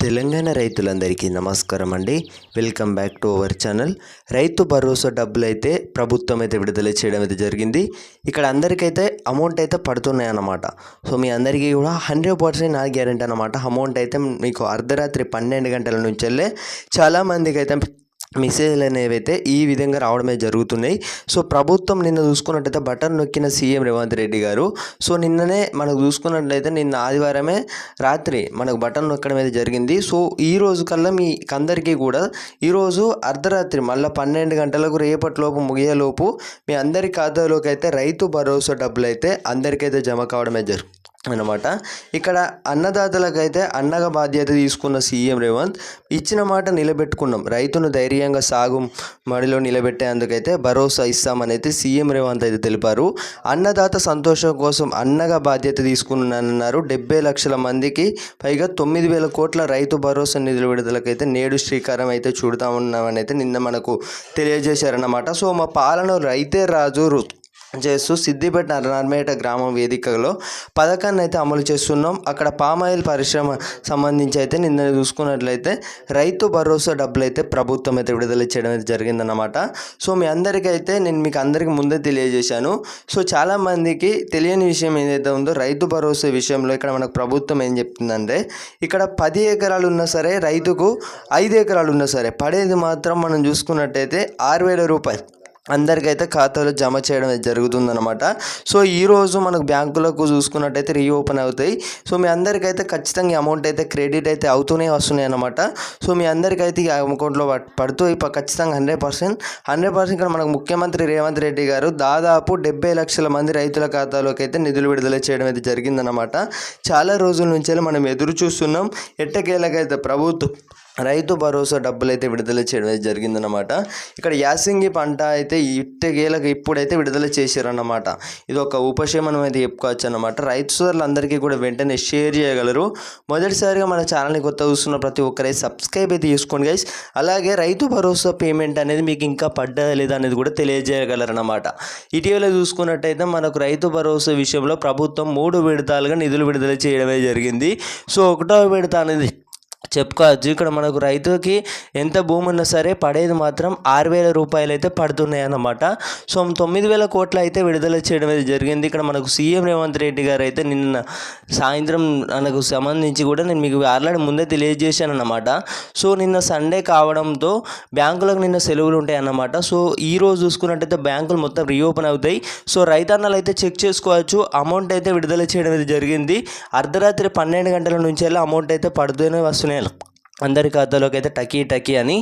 తెలంగాణ రైతులందరికీ నమస్కారం అండి. Welcome back to our channel. Rythu Bharosa డబ్బులు అయితే ప్రభుత్వం అయితే విడుదల చేయడం అయితే జరిగింది. ఇక్కడ అందరికైతే అమౌంట్ అయితే పడుతున్నాయి అన్నమాట. సో మీ అందరికీ కూడా 100% నా గ్యారెంటీ అన్నమాట. అమౌంట్ అయితే మీకు అర్ధరాత్రి 12 గంటల నుంచి వెళ్ళే చాలామందికి అయితే మెసేజ్లు అనేవి అయితే ఈ విధంగా రావడమే జరుగుతున్నాయి. సో ప్రభుత్వం నిన్న చూసుకున్నట్టయితే బటన్ నొక్కిన సీఎం రేవంత్ రెడ్డి గారు. సో నిన్ననే మనకు చూసుకున్నట్లయితే నిన్న ఆదివారమే రాత్రి మనకు బటన్ నొక్కడం అయితే జరిగింది. సో ఈ రోజు కల్లా మీ అందరికీ కూడా ఈరోజు అర్ధరాత్రి మళ్ళీ 12 గంటలకు రేపటిలోపు ముగియేలోపు మీ అందరి ఖాతాలోకి అయితే రైతు భరోసా డబ్బులు అయితే అందరికైతే జమ కావడమే అనమాట. ఇక్కడ అన్నదాతలకైతే అండగా బాధ్యత తీసుకున్న సీఎం రేవంత్ ఇచ్చిన మాట నిలబెట్టుకున్నాం, రైతును ధైర్యంగా సాగు మడిలో నిలబెట్టేందుకైతే భరోసా ఇస్తామని అయితే సీఎం రేవంత్ అయితే తెలిపారు. అన్నదాత సంతోషం కోసం అన్నగా బాధ్యత తీసుకున్నానన్నారు. 70 లక్షల మందికి పైగా 9,000 కోట్ల రైతు భరోసా నిధుల విడుదలకైతే నేడు శ్రీకారం అయితే చూడతా ఉన్నామని అయితే నిన్న మనకు తెలియజేశారన్నమాట. సో మా పాలన రైతే రాజు చేస్తూ సిద్దిపేట నర్మేట గ్రామం వేదికలో పథకాన్ని అయితే అమలు చేస్తున్నాం. అక్కడ పామాయిల్ పరిశ్రమ సంబంధించి అయితే నిన్న చూసుకున్నట్లయితే రైతు భరోసా డబ్బులు అయితే ప్రభుత్వం అయితే విడుదల చేయడం అయితే జరిగిందన్నమాట. సో మీ అందరికైతే నేను మీకు అందరికీ ముందే తెలియజేశాను. సో చాలామందికి తెలియని విషయం ఏదైతే ఉందో రైతు భరోసా విషయంలో ఇక్కడ మనకు ప్రభుత్వం ఏం చెప్తుందంటే ఇక్కడ 10 ఎకరాలు ఉన్నా సరే రైతుకు 5 ఎకరాలు ఉన్నా సరే పడేది మాత్రం మనం చూసుకున్నట్టయితే 6,000 రూపాయలు అందరికైతే ఖాతాలో జమ చేయడం జరుగుతుందన్నమాట. సో ఈరోజు మనకు బ్యాంకులకు చూసుకున్నట్టయితే రీఓపెన్ అవుతాయి. సో మీ అందరికైతే ఖచ్చితంగా అమౌంట్ అయితే క్రెడిట్ అయితే అవుతూనే వస్తున్నాయి అన్నమాట. సో మీ అందరికైతే ఈ అకౌంట్లో పడుతూ ఖచ్చితంగా 100% ఇక్కడ మనకు ముఖ్యమంత్రి రేవంత్ రెడ్డి గారు దాదాపు 70 లక్షల మంది రైతుల ఖాతాలోకి అయితే నిధులు విడుదల చేయడం అయితే జరిగిందన్నమాట. చాలా రోజుల నుంచి మనం ఎదురు చూస్తున్నాం. ఎట్టకేలకైతే ప్రభుత్వం రైతు భరోసా డబ్బులు అయితే విడుదల చేయడం జరిగిందన్నమాట. ఇక్కడ యాసంగి పంట అయితే ఇట్టగేలకు ఇప్పుడైతే విడుదల చేశారన్నమాట. ఇది ఒక ఉపశమనం అయితే చెప్పుకోవచ్చు అన్నమాట. రైతు సోదరులందరికీ కూడా వెంటనే షేర్ చేయగలరు. మొదటిసారిగా మన ఛానల్ని కొత్త చూస్తున్న ప్రతి ఒక్కరైతే సబ్స్క్రైబ్ అయితే చేసుకోండి గైస్. అలాగే రైతు భరోసా పేమెంట్ అనేది మీకు ఇంకా పడ్డా లేదా అనేది కూడా తెలియజేయగలరన్నమాట. ఇటీవల చూసుకున్నట్టయితే మనకు రైతు భరోసా విషయంలో ప్రభుత్వం 3 విడతలుగా నిధులు విడుదల చేయడమే జరిగింది. సో 1వ విడత అనేది చెప్పుకోవచ్చు. ఇక్కడ మనకు రైతుకి ఎంత భూమి ఉన్నా సరే పడేది మాత్రం 6,000 రూపాయలు అయితే పడుతున్నాయి అన్నమాట. సో 9,000 కోట్లు అయితే విడుదల చేయడం అయితే జరిగింది. ఇక్కడ మనకు సీఎం రేవంత్ రెడ్డి గారు అయితే నిన్న సాయంత్రం మనకు సంబంధించి కూడా నేను మీకు ఆల్రెడీ ముందే తెలియజేశాను అన్నమాట. సో నిన్న సండే కావడంతో బ్యాంకులకు నిన్న సెలవులు ఉంటాయి అన్నమాట. సో ఈరోజు చూసుకున్నట్టయితే బ్యాంకులు మొత్తం రీఓపెన్ అవుతాయి. సో రైతన్నలు అయితే చెక్ చేసుకోవచ్చు. అమౌంట్ అయితే విడుదల చేయడం అయితే జరిగింది. అర్ధరాత్రి 12 గంటల నుంచి అమౌంట్ అయితే పడుతూనే వస్తున్నాయి అందరి ఖాతాలోకి అయితే టకీ అని.